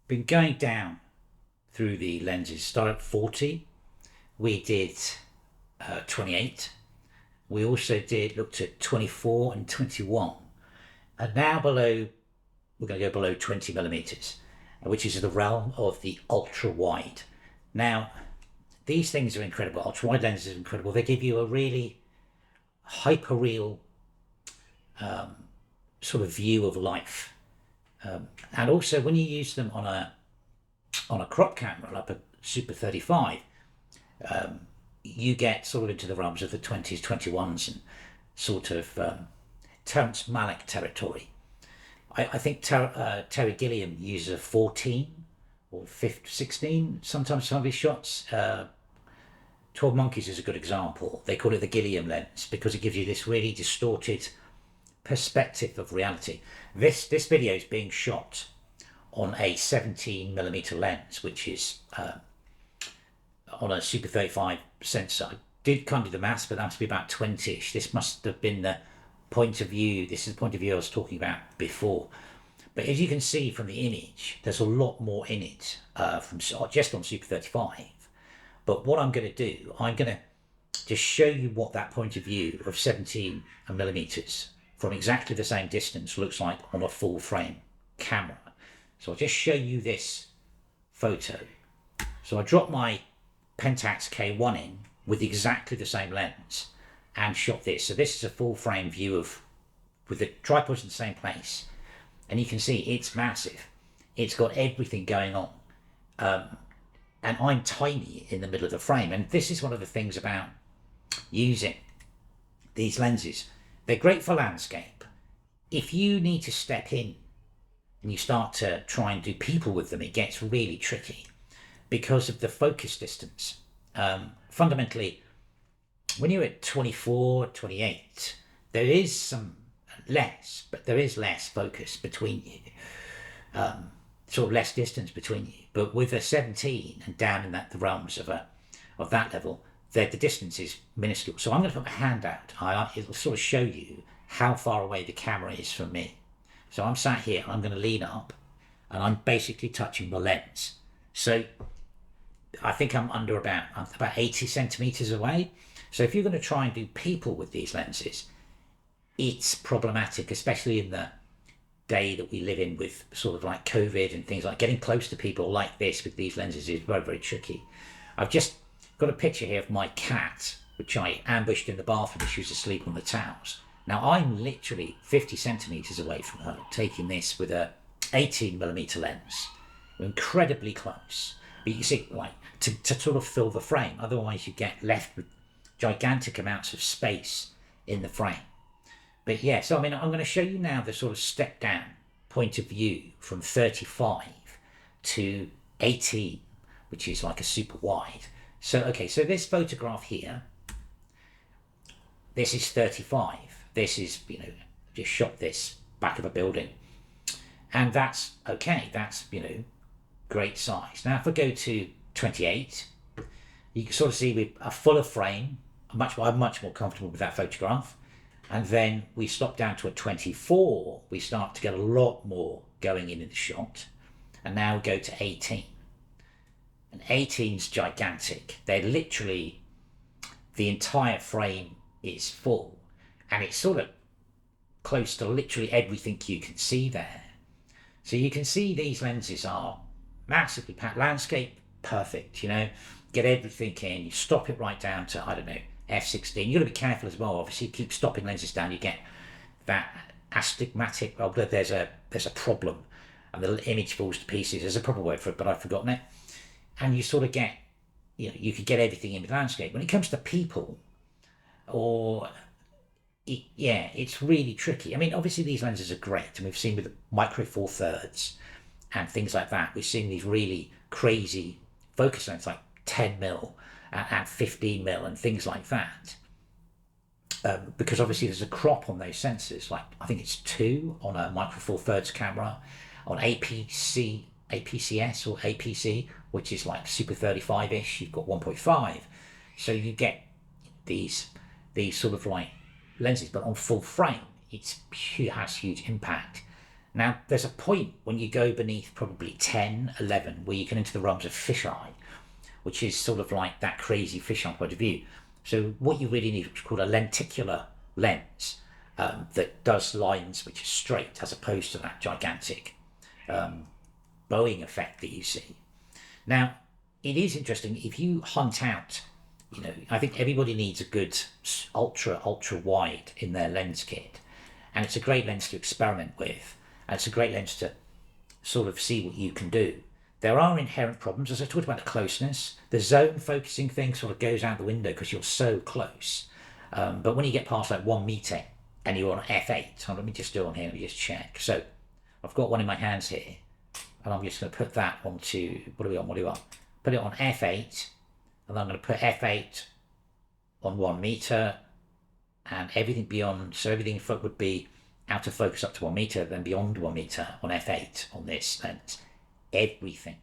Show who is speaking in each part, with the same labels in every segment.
Speaker 1: been going down through the lenses. Started at 40, we did 28. We also looked at 24 and 21, and now we're going to go below 20 millimeters, which is the realm of the ultra wide. Now, these things are incredible. Ultra wide lenses are incredible. They give you a really hyper real sort of view of life. And also, when you use them on a crop camera, like a Super 35, you get sort of into the realms of the 20s, 21s, and sort of Terrence Malick territory. I think Terry Gilliam uses a 14 or 15, 16, sometimes some of his shots. 12 Monkeys is a good example. They call it the Gilliam lens because it gives you this really distorted perspective of reality. This video is being shot on a 17mm lens, which is on a Super 35 sensor. I did kind of do the maths, but that must be about 20ish. This must have been the point of view. This is the point of view I was talking about before. But as you can see from the image, there's a lot more in it from just on Super 35. But what I'm going to do, I'm going to just show you what that point of view of 17mm from exactly the same distance looks like on a full frame camera. So I'll just show you this photo. So I dropped my Pentax K1 in with exactly the same lens and shot this. So this is a full frame view with the tripods in the same place. And you can see it's massive. It's got everything going on. And I'm tiny in the middle of the frame. And this is one of the things about using these lenses. They're great for landscape. If you need to step in and you start to try and do people with them, it gets really tricky because of the focus distance. Fundamentally, when you're at 24, 28, there is some less, but there is less focus between you, sort of less distance between you. But with a 17 and down in the realms of that level, the distance is minuscule. So I'm going to put my hand out. It'll sort of show you how far away the camera is from me. So I'm sat here, I'm going to lean up, and I'm basically touching the lens. So I think I'm about 80 centimeters away. So if you're going to try and do people with these lenses, it's problematic, especially in the day that we live in with sort of like COVID and things like getting close to people like this with these lenses is very, very tricky. I've just got a picture here of my cat, which I ambushed in the bathroom. She was asleep on the towels. Now I'm literally 50 centimeters away from her, taking this with a 18mm lens. We're incredibly close. But you see, like, to sort of fill the frame, otherwise you get left with gigantic amounts of space in the frame. But yeah, so I mean, I'm going to show you now the sort of step down point of view from 35 to 18, which is like a super wide. So, okay, so this photograph here, this is 35. This is, just shot this back of a building. And that's okay. That's, great size. Now, if I go to 28, you can sort of see with a fuller frame, I'm much more comfortable with that photograph. And then we stop down to a 24, we start to get a lot more going in the shot. And now we go to 18. And 18's gigantic. They're literally, the entire frame is full. And it's sort of close to literally everything you can see there. So you can see these lenses are massively packed. Landscape, perfect, get everything in. You stop it right down to, I don't know, f16. You've got to be careful as well. Obviously, you keep stopping lenses down, you get that astigmatic, there's a problem and the image falls to pieces. There's a proper word for it, but I've forgotten it. And you sort of get, you could get everything in with landscape. When it comes to people, it's really tricky. I mean, obviously these lenses are great, and we've seen with the micro four thirds and things like that, we've seen these really crazy focus lengths like 10mm and 15mm and things like that. Because obviously there's a crop on those sensors, like I think it's 2 on a micro four thirds camera, on APCS or APC, which is like Super 35ish, you've got 1.5. So you get these sort of like lenses, but on full frame, it has huge impact. Now, there's a point when you go beneath probably 10, 11, where you get into the realms of fisheye, which is sort of like that crazy fisheye point of view. So what you really need is called a lenticular lens that does lines which are straight, as opposed to that gigantic bowing effect that you see. Now, it is interesting if you hunt out, I think everybody needs a good ultra wide in their lens kit, and it's a great lens to experiment with, and it's a great lens to sort of see what you can do. There are inherent problems, as I talked about the closeness. The zone focusing thing sort of goes out the window because you're so close. But when you get past like 1 meter and you're on f8, let me just do it on here, let me just check. So I've got one in my hands here, and I'm just going to put that onto, what are we on? Put it on f8, and I'm going to put f8 on 1 meter, and everything beyond, so everything would be out of focus up to 1 meter, then beyond 1 meter on f8 on this lens. Everything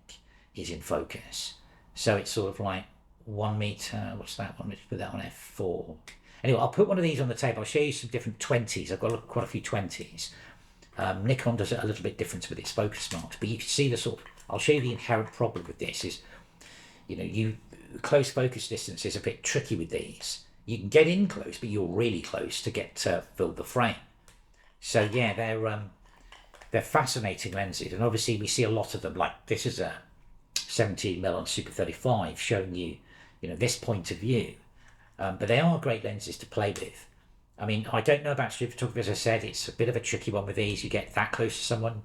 Speaker 1: is in focus. So it's sort of like 1 meter, what's that one? Let's put that on f4. Anyway, I'll put one of these on the table. I'll show you some different 20s. I've got quite a few 20s. Nikon does it a little bit different with its focus marks, but you can see the sort of, I'll show you the inherent problem with this is, close focus distance is a bit tricky with these. You can get in close, but you're really close to get to fill the frame. So yeah, they're fascinating lenses, and obviously we see a lot of them. Like this is a 17mm on Super 35 showing you, this point of view. But they are great lenses to play with. I mean, I don't know about street photography, as I said, it's a bit of a tricky one with these. You get that close to someone,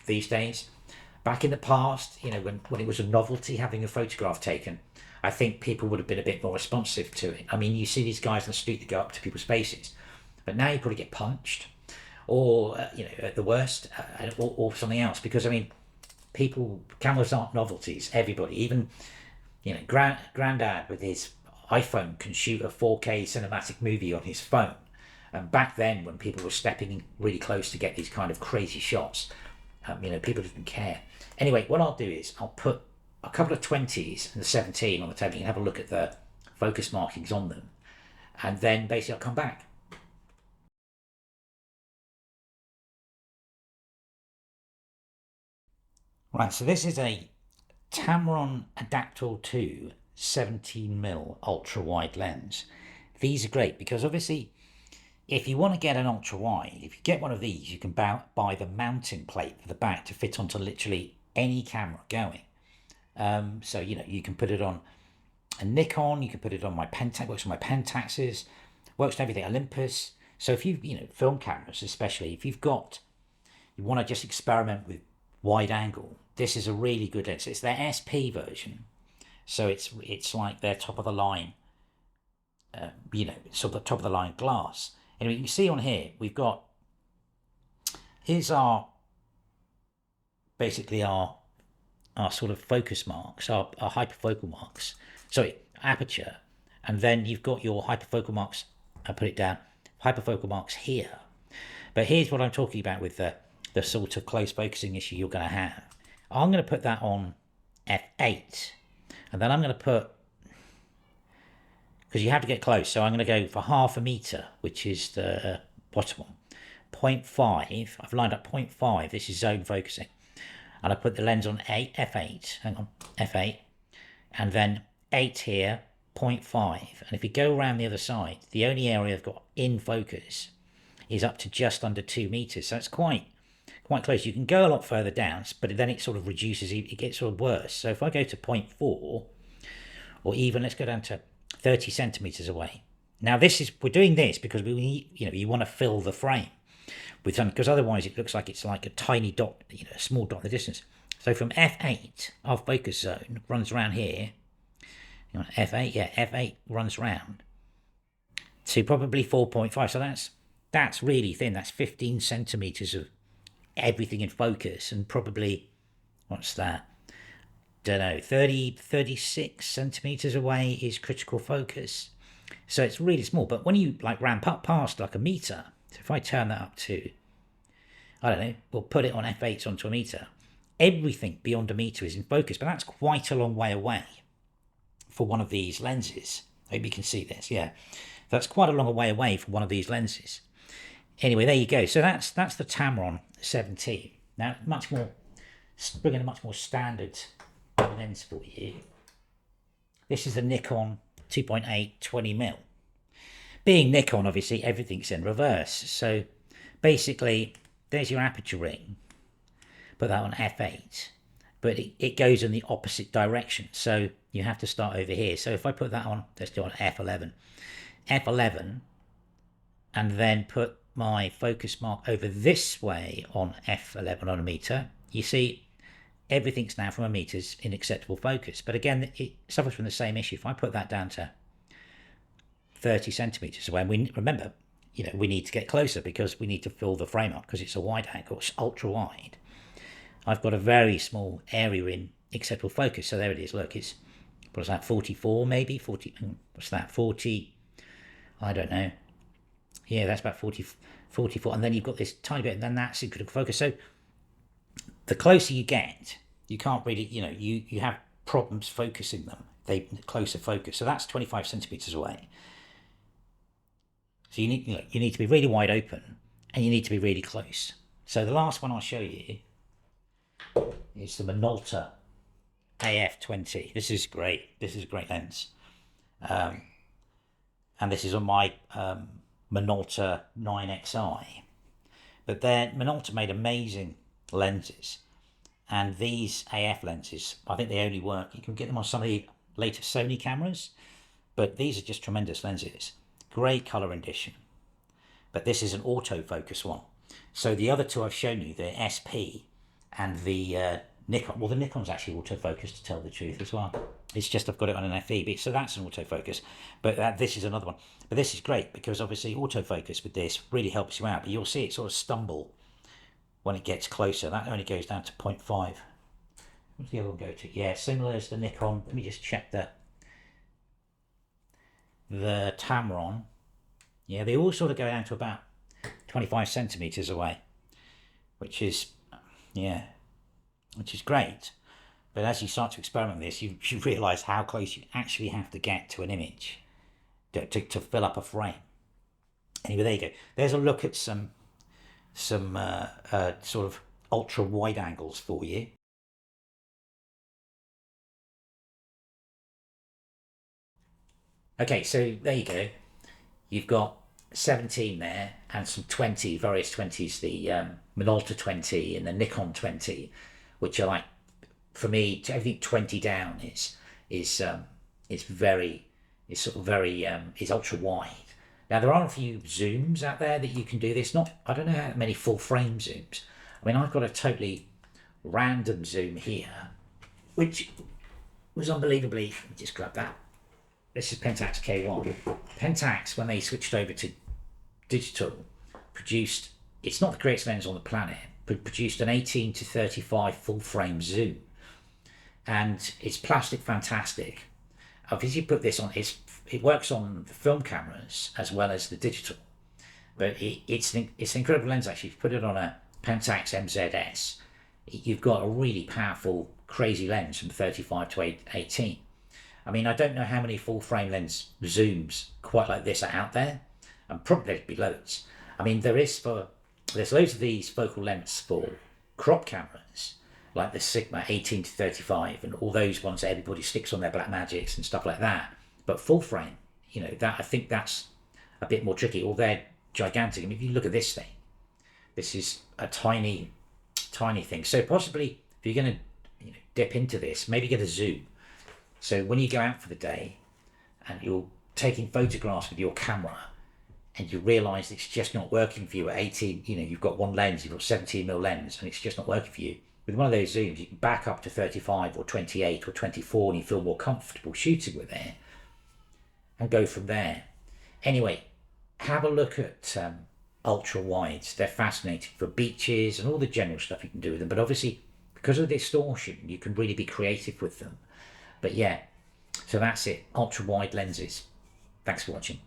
Speaker 1: these days. Back in the past, when it was a novelty having a photograph taken, I think people would have been a bit more responsive to it. I mean, you see these guys on the street that go up to people's faces, but now you probably get punched, or at the worst, or something else. Because I mean, cameras aren't novelties. Everybody, even granddad with his iPhone can shoot a 4K cinematic movie on his phone. And back then, when people were stepping really close to get these kind of crazy shots, people didn't care. Anyway, what I'll do is I'll put a couple of 20s and the 17 on the table. You can have a look at the focus markings on them, and then basically I'll come back. Right, so this is a Tamron Adaptor 2 17mm ultra wide lens. These are great because obviously if you want to get an ultra wide, if you get one of these, you can buy the mounting plate for the back to fit onto literally any camera going. So you can put it on a Nikon, you can put it on my Pentax, works on my Pentaxes, works on everything, Olympus. So if you film cameras, especially if you want to just experiment with wide angle, this is a really good lens. It's their SP version, so it's like their top of the line, sort of the top of the line glass. Anyway, you can see on here here's our sort of focus marks, our hyperfocal marks. Sorry, aperture, and then you've got your hyperfocal marks. I put it down. Hyperfocal marks here, but here's what I'm talking about with the sort of close focusing issue you're going to have. I'm going to put that on f8, and then I'm going to put, because you have to get close, so I'm going to go for 0.5 meter, which is the bottom one. 0.5, I've lined up 0.5, this is zone focusing. And I put the lens on f8, hang on, f8, and then 8 here, 0.5. And if you go around the other side, the only area I've got in focus is up to just under 2 meters. So it's quite close. You can go a lot further down, but then it sort of reduces, it gets sort of worse. So if I go to 0.4, or even let's go down to 30 centimeters away. Now we're doing this because you want to fill the frame with something, because otherwise it looks like it's like a tiny dot, a small dot in the distance. So from f8, our focus zone runs around here. F8, yeah, f8 runs round to probably 4.5. So that's really thin. That's 15 centimeters of everything in focus, and probably, what's that? Don't know, 36 centimeters away is critical focus. So it's really small. But when you ramp up past like a meter, so if I turn that up to, I don't know, we'll put it on f8 onto a meter, everything beyond a meter is in focus. But that's quite a long way away for one of these lenses. Hope you can see this. Yeah, that's quite a long way away from one of these lenses. Anyway, there you go. So that's the Tamron 17. Now, bringing a much more standard lens for you. This is the Nikon 2.8 20mm. Being Nikon, obviously, everything's in reverse. So basically, there's your aperture ring. Put that on f8. But it goes in the opposite direction. So you have to start over here. So if I put that on, let's do it on f11. f11, and then put my focus mark over this way on f11 on a meter. You see, everything's now from a meter's in acceptable focus. But again, it suffers from the same issue. If I put that down to 30 centimeters away, and we remember, we need to get closer because we need to fill the frame up because it's a wide angle, it's ultra wide. I've got a very small area in acceptable focus. So there it is. Look, it's, what's that, 44 maybe? 40, what's that, 40, I don't know. Yeah, that's about 44. And then you've got this tiny bit, and then that's in critical focus. So the closer you get, you can't really, you have problems focusing them. They closer focus. So that's 25 centimeters away. So you need to be really wide open, and you need to be really close. So the last one I'll show you is the Minolta AF20. This is great. This is a great lens. And this is on my Minolta 9XI. But Minolta made amazing lenses. And these AF lenses, I think they only work, you can get them on some of the latest Sony cameras, but these are just tremendous lenses. Great color rendition. But this is an autofocus one. So the other two I've shown you, the SP and the Nikon, well, the Nikon's actually autofocus, to tell the truth as well. It's just I've got it on an FE, so that's an autofocus. But this is another one. But this is great because obviously autofocus with this really helps you out. But you'll see it sort of stumble when it gets closer. That only goes down to 0.5. What's the other one go to? Yeah, similar as the Nikon. Let me just check the Tamron. Yeah, they all sort of go down to about 25 centimeters away, which is great. But as you start to experiment with this, you realise how close you actually have to get to an image to fill up a frame. Anyway, there you go. There's a look at some sort of ultra wide angles for you. Okay, so there you go. You've got 17 there and some 20, various 20s, the Minolta 20 and the Nikon 20, which are like, for me, everything 20 down is ultra wide. Now there are a few zooms out there that you can do this. I don't know how many full frame zooms. I mean, I've got a totally random zoom here, which was unbelievably. Let me just grab that. This is Pentax K1. Pentax, when they switched over to digital, produced, it's not the greatest lens on the planet, but produced an 18 to 35 full frame zoom. And it's plastic fantastic. Obviously, you put this on, it works on the film cameras as well as the digital. But it's an incredible lens, actually. If you put it on a Pentax MZS, you've got a really powerful, crazy lens from 35 to 18. I mean, I don't know how many full frame lens zooms quite like this are out there, and probably there'd be loads. I mean, there's loads of these focal lengths for crop cameras, like the Sigma 18 to 35, and all those ones that everybody sticks on their Blackmagics and stuff like that. But full frame, I think that's a bit more tricky, or they're gigantic. I mean, if you look at this thing, this is a tiny, tiny thing. So possibly, if you're going to dip into this, maybe get a zoom. So when you go out for the day and you're taking photographs with your camera and you realise it's just not working for you at 18, you've got one lens, you've got 17mm lens, and it's just not working for you. With one of those zooms, you can back up to 35 or 28 or 24 and you feel more comfortable shooting with it and go from there. Anyway, have a look at ultra wides. They're fascinating for beaches and all the general stuff you can do with them. But obviously, because of the distortion, you can really be creative with them. But yeah, so that's it. Ultra wide lenses. Thanks for watching.